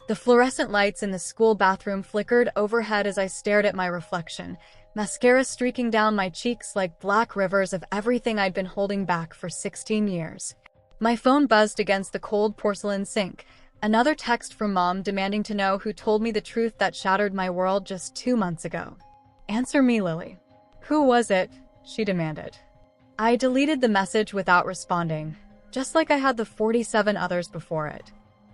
The fluorescent lights in the school bathroom flickered overhead as I stared at my reflection, mascara streaking down my cheeks like black rivers of everything I'd been holding back for 16 years. My phone buzzed against the cold porcelain sink, another text from Mom demanding to know who told me the truth that shattered my world just 2 months ago. "Answer me, Lily." "Who was it?" she demanded. I deleted the message without responding, just like I had the 47 others before it.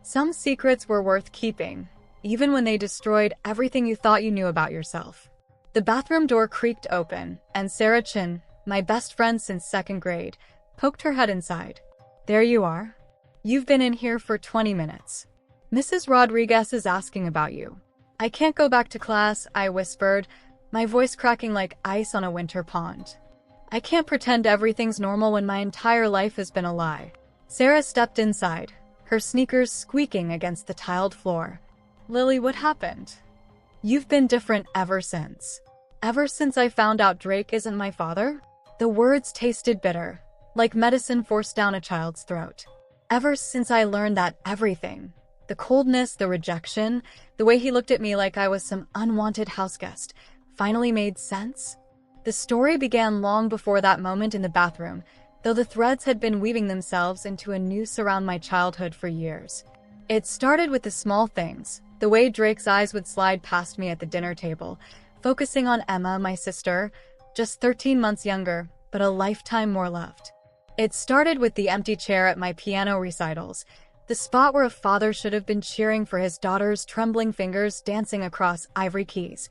Some secrets were worth keeping, even when they destroyed everything you thought you knew about yourself. The bathroom door creaked open, and Sarah Chin, my best friend since 2nd grade, poked her head inside. "There you are. You've been in here for 20 minutes. Mrs. Rodriguez is asking about you." "I can't go back to class," I whispered, my voice cracking like ice on a winter pond. "I can't pretend everything's normal when my entire life has been a lie." Sarah stepped inside, her sneakers squeaking against the tiled floor. "Lily, what happened? You've been different ever since." "Ever since I found out Drake isn't my father?" The words tasted bitter, like medicine forced down a child's throat. "Ever since I learned that everything, the coldness, the rejection, the way he looked at me like I was some unwanted houseguest, finally made sense." The story began long before that moment in the bathroom, though the threads had been weaving themselves into a noose around my childhood for years. It started with the small things, the way Drake's eyes would slide past me at the dinner table, focusing on Emma, my sister, just 13 months younger, but a lifetime more loved. It started with the empty chair at my piano recitals, the spot where a father should have been cheering for his daughter's trembling fingers dancing across ivory keys.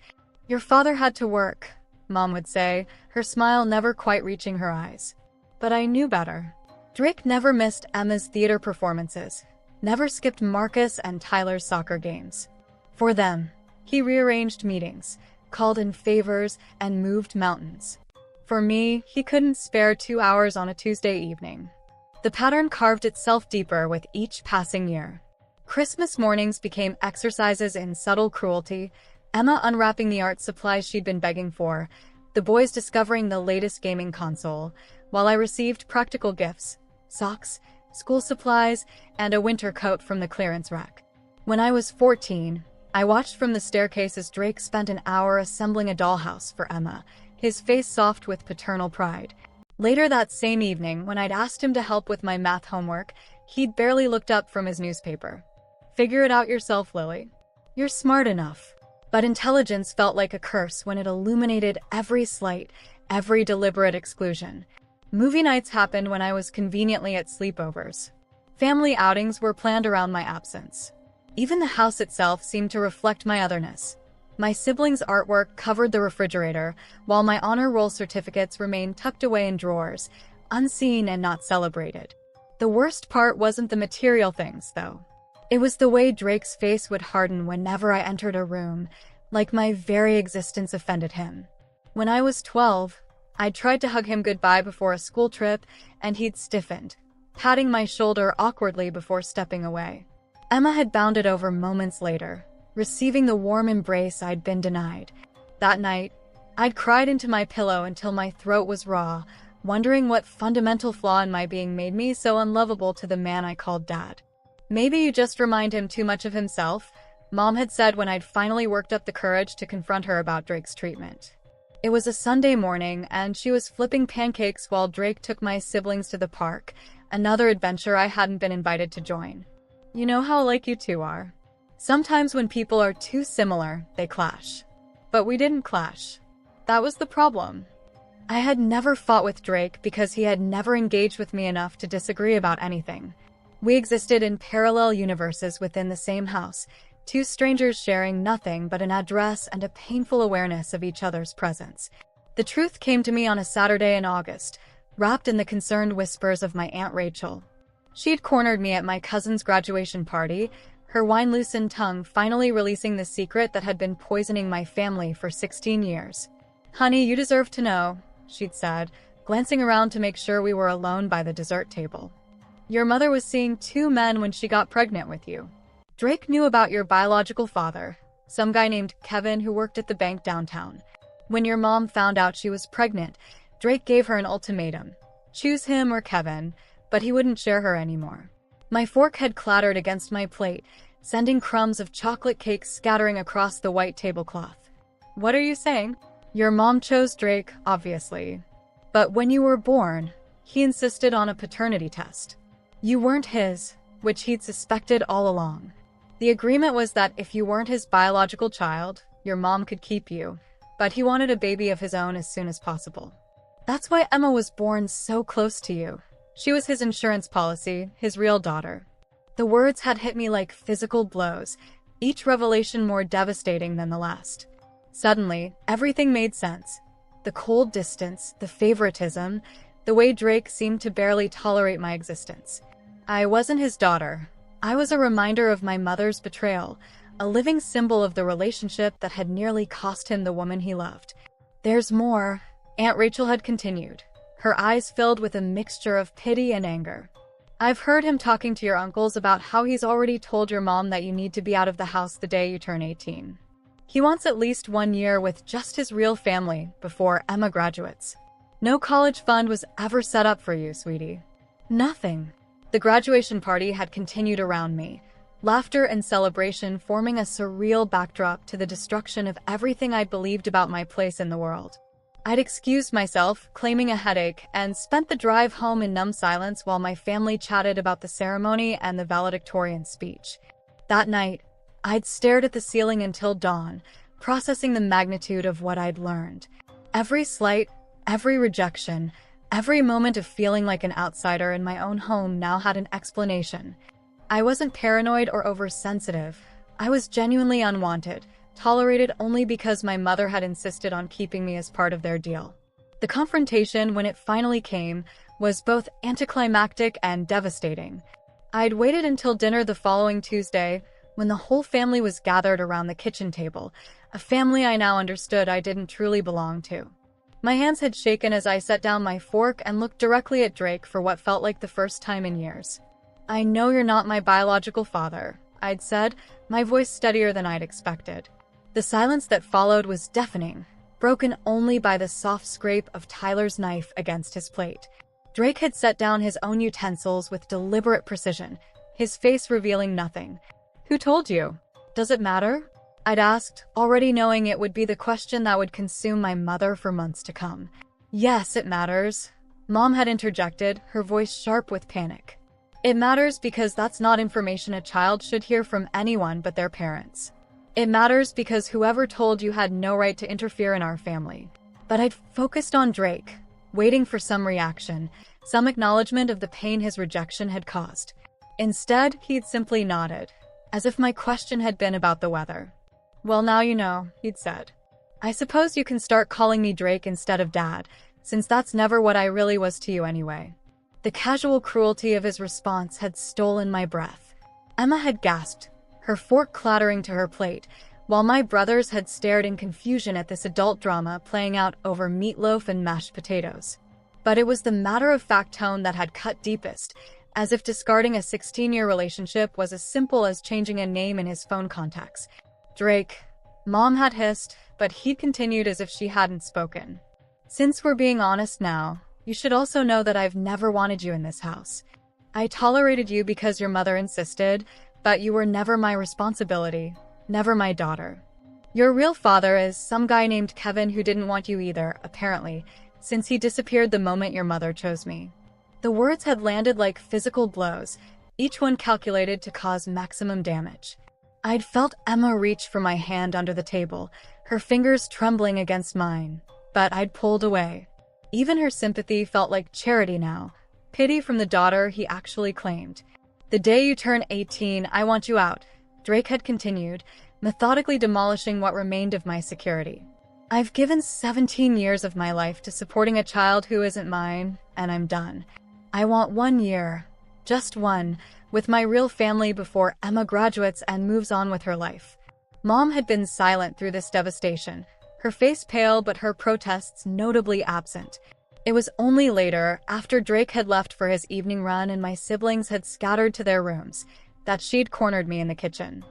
"Your father had to work," Mom would say, her smile never quite reaching her eyes. But I knew better. Drake never missed Emma's theater performances, never skipped Marcus and Tyler's soccer games. For them, he rearranged meetings, called in favors, and moved mountains. For me, he couldn't spare 2 hours on a Tuesday evening. The pattern carved itself deeper with each passing year. Christmas mornings became exercises in subtle cruelty, Emma unwrapping the art supplies she'd been begging for, the boys discovering the latest gaming console, while I received practical gifts, socks, school supplies, and a winter coat from the clearance rack. When I was 14, I watched from the staircase as Drake spent an hour assembling a dollhouse for Emma, his face soft with paternal pride. Later that same evening, when I'd asked him to help with my math homework, he'd barely looked up from his newspaper. "Figure it out yourself, Lily. You're smart enough." But intelligence felt like a curse when it illuminated every slight, every deliberate exclusion. Movie nights happened when I was conveniently at sleepovers. Family outings were planned around my absence. Even the house itself seemed to reflect my otherness. My siblings' artwork covered the refrigerator, while my honor roll certificates remained tucked away in drawers, unseen and not celebrated. The worst part wasn't the material things, though. It was the way Drake's face would harden whenever I entered a room, like my very existence offended him. When I was 12, I'd tried to hug him goodbye before a school trip, and he'd stiffened, patting my shoulder awkwardly before stepping away. Emma had bounded over moments later, receiving the warm embrace I'd been denied. That night, I'd cried into my pillow until my throat was raw, wondering what fundamental flaw in my being made me so unlovable to the man I called Dad. "Maybe you just remind him too much of himself," Mom had said when I'd finally worked up the courage to confront her about Drake's treatment. It was a Sunday morning, and she was flipping pancakes while Drake took my siblings to the park, another adventure I hadn't been invited to join. "You know how like you two are. Sometimes when people are too similar, they clash." But we didn't clash. That was the problem. I had never fought with Drake because he had never engaged with me enough to disagree about anything. We existed in parallel universes within the same house, two strangers sharing nothing but an address and a painful awareness of each other's presence. The truth came to me on a Saturday in August, wrapped in the concerned whispers of my Aunt Rachel. She'd cornered me at my cousin's graduation party, her wine-loosened tongue finally releasing the secret that had been poisoning my family for 16 years. "Honey, you deserve to know," she'd said, glancing around to make sure we were alone by the dessert table. "Your mother was seeing 2 men when she got pregnant with you. Drake knew about your biological father, some guy named Kevin who worked at the bank downtown. When your mom found out she was pregnant, Drake gave her an ultimatum. Choose him or Kevin, but he wouldn't share her anymore." My fork had clattered against my plate, sending crumbs of chocolate cake scattering across the white tablecloth. "What are you saying?" "Your mom chose Drake, obviously. But when you were born, he insisted on a paternity test. You weren't his, which he'd suspected all along. The agreement was that if you weren't his biological child, your mom could keep you, but he wanted a baby of his own as soon as possible. That's why Emma was born so close to you. She was his insurance policy, his real daughter." The words had hit me like physical blows, each revelation more devastating than the last. Suddenly, everything made sense. The cold distance, the favoritism, the way Drake seemed to barely tolerate my existence. I wasn't his daughter. I was a reminder of my mother's betrayal, a living symbol of the relationship that had nearly cost him the woman he loved. "There's more," Aunt Rachel had continued, her eyes filled with a mixture of pity and anger. "I've heard him talking to your uncles about how he's already told your mom that you need to be out of the house the day you turn 18. He wants at least 1 year with just his real family before Emma graduates. No college fund was ever set up for you, sweetie. Nothing." The graduation party had continued around me, laughter and celebration forming a surreal backdrop to the destruction of everything I'd believed about my place in the world. I'd excused myself, claiming a headache, and spent the drive home in numb silence while my family chatted about the ceremony and the valedictorian speech. That night, I'd stared at the ceiling until dawn, processing the magnitude of what I'd learned. Every slight, every rejection, every moment of feeling like an outsider in my own home now had an explanation. I wasn't paranoid or oversensitive. I was genuinely unwanted, tolerated only because my mother had insisted on keeping me as part of their deal. The confrontation, when it finally came, was both anticlimactic and devastating. I'd waited until dinner the following Tuesday, when the whole family was gathered around the kitchen table, a family I now understood I didn't truly belong to. My hands had shaken as I set down my fork and looked directly at Drake for what felt like the first time in years. "I know you're not my biological father," I'd said, my voice steadier than I'd expected. The silence that followed was deafening, broken only by the soft scrape of Tyler's knife against his plate. Drake had set down his own utensils with deliberate precision, his face revealing nothing. "Who told you? Does it matter?" I'd asked, already knowing it would be the question that would consume my mother for months to come. "Yes, it matters," Mom had interjected, her voice sharp with panic. "It matters because that's not information a child should hear from anyone but their parents. It matters because whoever told you had no right to interfere in our family." But I'd focused on Drake, waiting for some reaction, some acknowledgement of the pain his rejection had caused. Instead, he'd simply nodded, as if my question had been about the weather. "Well, now you know," he'd said. "I suppose you can start calling me Drake instead of Dad, since that's never what I really was to you anyway." The casual cruelty of his response had stolen my breath. Emma had gasped, her fork clattering to her plate, while my brothers had stared in confusion at this adult drama playing out over meatloaf and mashed potatoes. But it was the matter-of-fact tone that had cut deepest, as if discarding a 16-year relationship was as simple as changing a name in his phone contacts. "Drake," Mom had hissed, but he'd continued as if she hadn't spoken. "Since we're being honest now, you should also know that I've never wanted you in this house. I tolerated you because your mother insisted, but you were never my responsibility, never my daughter. Your real father is some guy named Kevin who didn't want you either, apparently, since he disappeared the moment your mother chose me." The words had landed like physical blows, each one calculated to cause maximum damage. I'd felt Emma reach for my hand under the table, her fingers trembling against mine, but I'd pulled away. Even her sympathy felt like charity now, pity from the daughter he actually claimed. "The day you turn 18, I want you out," Drake had continued, methodically demolishing what remained of my security. "I've given 17 years of my life to supporting a child who isn't mine, and I'm done. I want 1 year, just one, with my real family before Emma graduates and moves on with her life." Mom had been silent through this devastation, her face pale but her protests notably absent. It was only later, after Drake had left for his evening run and my siblings had scattered to their rooms, that she'd cornered me in the kitchen.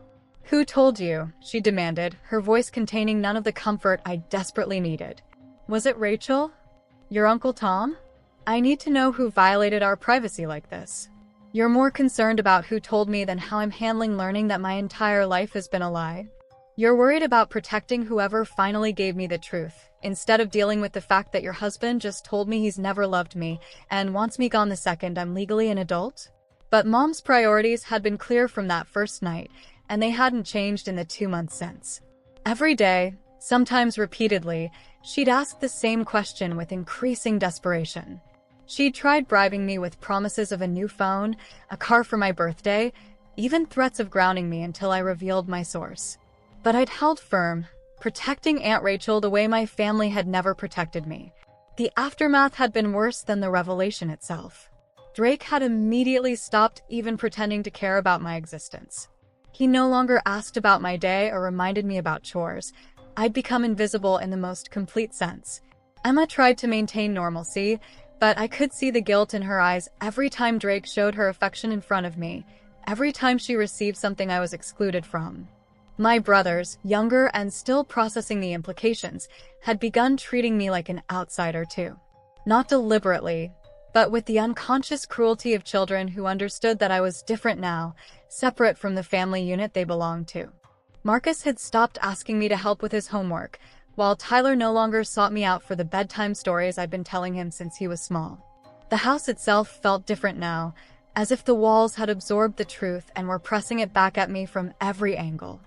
"Who told you?" she demanded, her voice containing none of the comfort I desperately needed. "Was it Rachel? Your Uncle Tom? I need to know who violated our privacy like this." You're more concerned about who told me than how I'm handling learning that my entire life has been a lie. You're worried about protecting whoever finally gave me the truth, instead of dealing with the fact that your husband just told me he's never loved me and wants me gone the second I'm legally an adult. But Mom's priorities had been clear from that first night, and they hadn't changed in the 2 months since. Every day, sometimes repeatedly, she'd ask the same question with increasing desperation. She'd tried bribing me with promises of a new phone, a car for my birthday, even threats of grounding me until I revealed my source. But I'd held firm, protecting Aunt Rachel the way my family had never protected me. The aftermath had been worse than the revelation itself. Drake had immediately stopped even pretending to care about my existence. He no longer asked about my day or reminded me about chores. I'd become invisible in the most complete sense. Emma tried to maintain normalcy, but I could see the guilt in her eyes every time Drake showed her affection in front of me, every time she received something I was excluded from. My brothers, younger and still processing the implications, had begun treating me like an outsider too. Not deliberately, but with the unconscious cruelty of children who understood that I was different now, separate from the family unit they belonged to. Marcus had stopped asking me to help with his homework, while Tyler no longer sought me out for the bedtime stories I'd been telling him since he was small. The house itself felt different now, as if the walls had absorbed the truth and were pressing it back at me from every angle.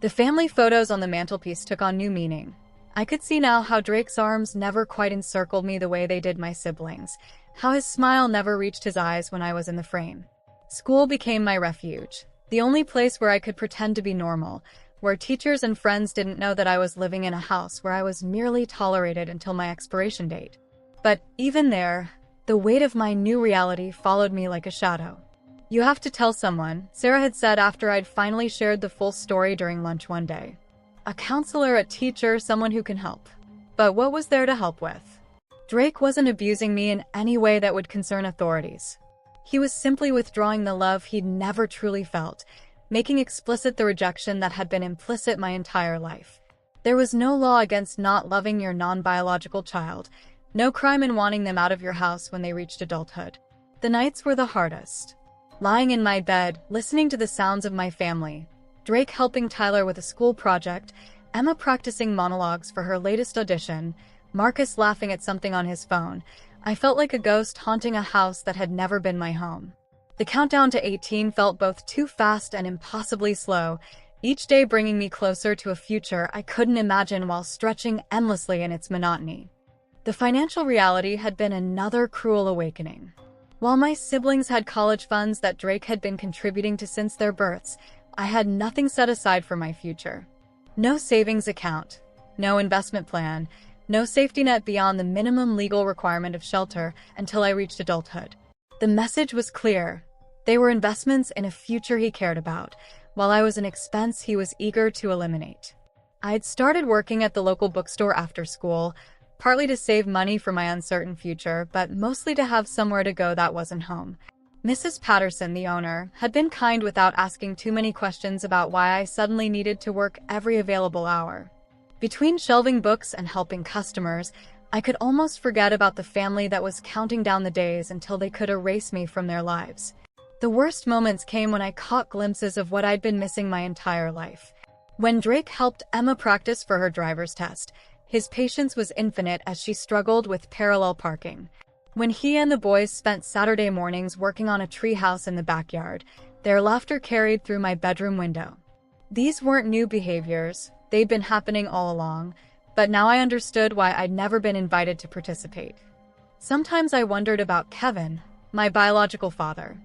The family photos on the mantelpiece took on new meaning. I could see now how Drake's arms never quite encircled me the way they did my siblings, how his smile never reached his eyes when I was in the frame. School became my refuge, the only place where I could pretend to be normal, where teachers and friends didn't know that I was living in a house where I was merely tolerated until my expiration date. But even there, the weight of my new reality followed me like a shadow. "You have to tell someone," Sarah had said after I'd finally shared the full story during lunch one day. "A counselor, a teacher, someone who can help." But what was there to help with? Drake wasn't abusing me in any way that would concern authorities. He was simply withdrawing the love he'd never truly felt, making explicit the rejection that had been implicit my entire life. There was no law against not loving your non-biological child, no crime in wanting them out of your house when they reached adulthood. The nights were the hardest. Lying in my bed, listening to the sounds of my family, Drake helping Tyler with a school project, Emma practicing monologues for her latest audition, Marcus laughing at something on his phone, I felt like a ghost haunting a house that had never been my home. The countdown to 18 felt both too fast and impossibly slow, each day bringing me closer to a future I couldn't imagine while stretching endlessly in its monotony. The financial reality had been another cruel awakening. While my siblings had college funds that Drake had been contributing to since their births, I had nothing set aside for my future. No savings account, no investment plan, no safety net beyond the minimum legal requirement of shelter until I reached adulthood. The message was clear. They were investments in a future he cared about, while I was an expense he was eager to eliminate. I had started working at the local bookstore after school, partly to save money for my uncertain future, but mostly to have somewhere to go that wasn't home. Mrs. Patterson, the owner, had been kind without asking too many questions about why I suddenly needed to work every available hour. Between shelving books and helping customers, I could almost forget about the family that was counting down the days until they could erase me from their lives. The worst moments came when I caught glimpses of what I'd been missing my entire life. When Drake helped Emma practice for her driver's test, his patience was infinite as she struggled with parallel parking. When he and the boys spent Saturday mornings working on a treehouse in the backyard, their laughter carried through my bedroom window. These weren't new behaviors, they'd been happening all along, but now I understood why I'd never been invited to participate. Sometimes I wondered about Kevin, my biological father.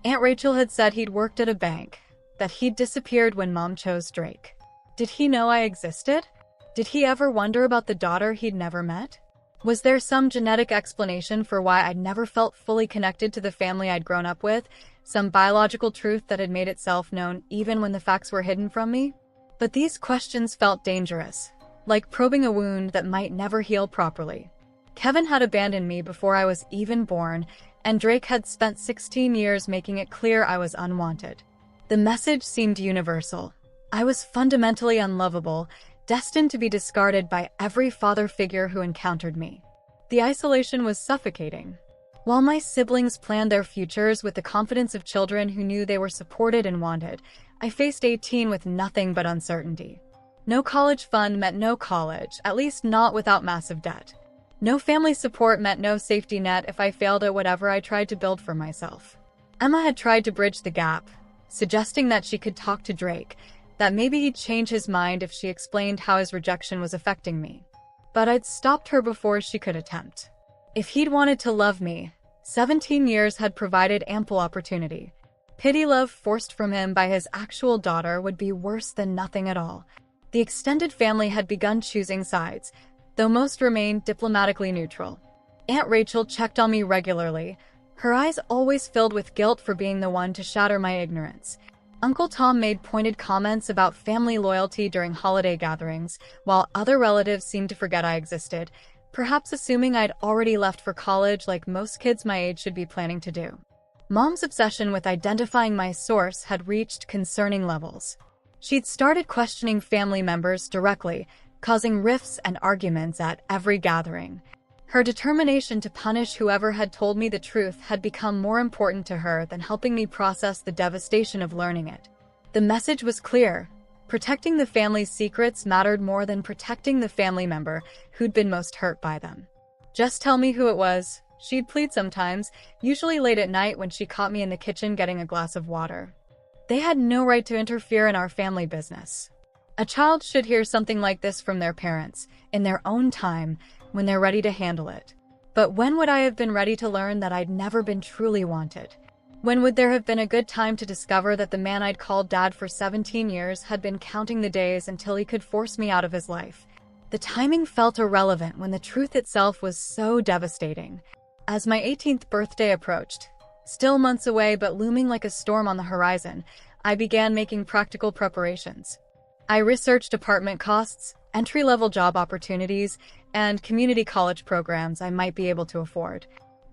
Aunt Rachel had said he'd worked at a bank, that he'd disappeared when Mom chose Drake. Did he know I existed? Did he ever wonder about the daughter he'd never met? Was there some genetic explanation for why I'd never felt fully connected to the family I'd grown up with, some biological truth that had made itself known even when the facts were hidden from me? But these questions felt dangerous, like probing a wound that might never heal properly. Kevin had abandoned me before I was even born, and Drake had spent 16 years making it clear I was unwanted. The message seemed universal. I was fundamentally unlovable, destined to be discarded by every father figure who encountered me. The isolation was suffocating. While my siblings planned their futures with the confidence of children who knew they were supported and wanted, I faced 18 with nothing but uncertainty. No college fund meant no college, at least not without massive debt. No family support meant no safety net if I failed at whatever I tried to build for myself. Emma had tried to bridge the gap, suggesting that she could talk to Drake, that maybe he'd change his mind if she explained how his rejection was affecting me. But I'd stopped her before she could attempt. If he'd wanted to love me, 17 years had provided ample opportunity. Pity love forced from him by his actual daughter would be worse than nothing at all. The extended family had begun choosing sides, though most remained diplomatically neutral. Aunt Rachel checked on me regularly, her eyes always filled with guilt for being the one to shatter my ignorance. Uncle Tom made pointed comments about family loyalty during holiday gatherings, while other relatives seemed to forget I existed, perhaps assuming I'd already left for college like most kids my age should be planning to do. Mom's obsession with identifying my source had reached concerning levels. She'd started questioning family members directly, causing rifts and arguments at every gathering. Her determination to punish whoever had told me the truth had become more important to her than helping me process the devastation of learning it. The message was clear. Protecting the family's secrets mattered more than protecting the family member who'd been most hurt by them. Just tell me who it was, she'd plead sometimes, usually late at night when she caught me in the kitchen getting a glass of water. They had no right to interfere in our family business. A child should hear something like this from their parents, in their own time, when they're ready to handle it. But when would I have been ready to learn that I'd never been truly wanted? When would there have been a good time to discover that the man I'd called Dad for 17 years had been counting the days until he could force me out of his life? The timing felt irrelevant when the truth itself was so devastating. As my 18th birthday approached, still months away but looming like a storm on the horizon, I began making practical preparations. I researched apartment costs, entry-level job opportunities, and community college programs I might be able to afford.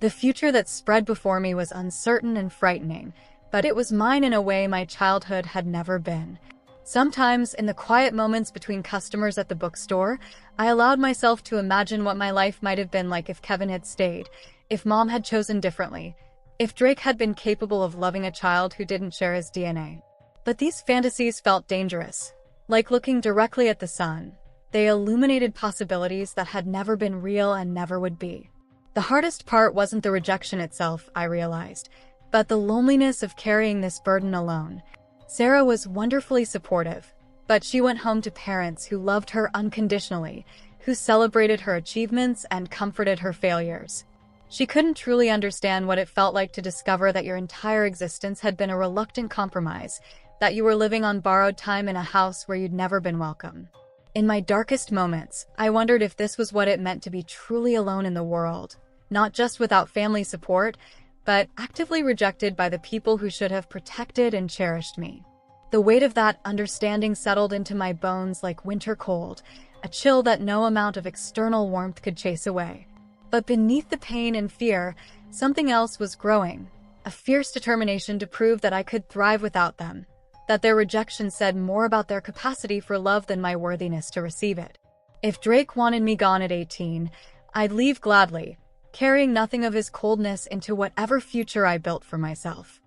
The future that spread before me was uncertain and frightening, but it was mine in a way my childhood had never been. Sometimes, in the quiet moments between customers at the bookstore, I allowed myself to imagine what my life might have been like if Kevin had stayed, if Mom had chosen differently, if Drake had been capable of loving a child who didn't share his DNA. But these fantasies felt dangerous. Like looking directly at the sun, they illuminated possibilities that had never been real and never would be. The hardest part wasn't the rejection itself, I realized, but the loneliness of carrying this burden alone. Sarah was wonderfully supportive, but she went home to parents who loved her unconditionally, who celebrated her achievements and comforted her failures. She couldn't truly understand what it felt like to discover that your entire existence had been a reluctant compromise, that you were living on borrowed time in a house where you'd never been welcome. In my darkest moments, I wondered if this was what it meant to be truly alone in the world, not just without family support, but actively rejected by the people who should have protected and cherished me. The weight of that understanding settled into my bones like winter cold, a chill that no amount of external warmth could chase away. But beneath the pain and fear, something else was growing, a fierce determination to prove that I could thrive without them, that their rejection said more about their capacity for love than my worthiness to receive it. If Drake wanted me gone at 18, I'd leave gladly, carrying nothing of his coldness into whatever future I built for myself.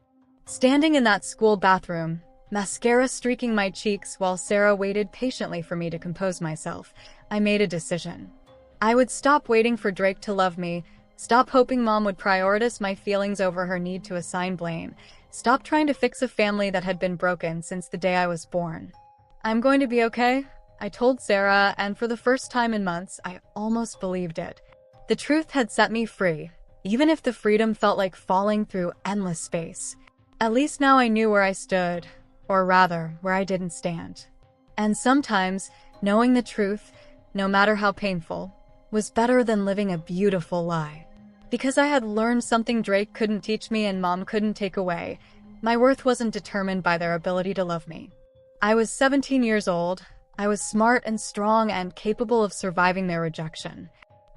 Standing in that school bathroom, mascara streaking my cheeks while Sarah waited patiently for me to compose myself, I made a decision. I would stop waiting for Drake to love me, stop hoping Mom would prioritize my feelings over her need to assign blame, stop trying to fix a family that had been broken since the day I was born. I'm going to be okay, I told Sarah, and for the first time in months, I almost believed it. The truth had set me free, even if the freedom felt like falling through endless space. At least now I knew where I stood, or rather, where I didn't stand. And sometimes, knowing the truth, no matter how painful, was better than living a beautiful lie. Because I had learned something Drake couldn't teach me and Mom couldn't take away, my worth wasn't determined by their ability to love me. I was 17 years old, I was smart and strong and capable of surviving their rejection.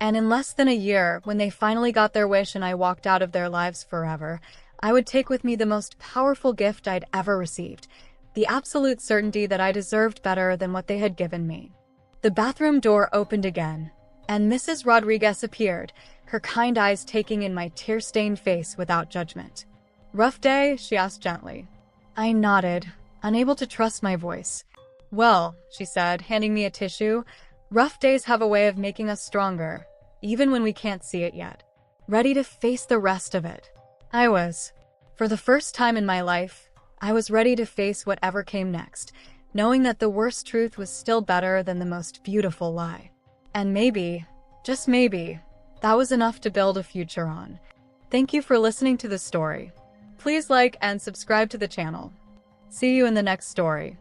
And in less than a year, when they finally got their wish and I walked out of their lives forever, I would take with me the most powerful gift I'd ever received, the absolute certainty that I deserved better than what they had given me. The bathroom door opened again, and Mrs. Rodriguez appeared, her kind eyes taking in my tear-stained face without judgment. "Rough day?" she asked gently. I nodded, unable to trust my voice. "Well," she said, handing me a tissue, "rough days have a way of making us stronger, even when we can't see it yet. Ready to face the rest of it." I was. For the first time in my life, I was ready to face whatever came next, knowing that the worst truth was still better than the most beautiful lie. And maybe, just maybe, that was enough to build a future on. Thank you for listening to the story. Please like and subscribe to the channel. See you in the next story.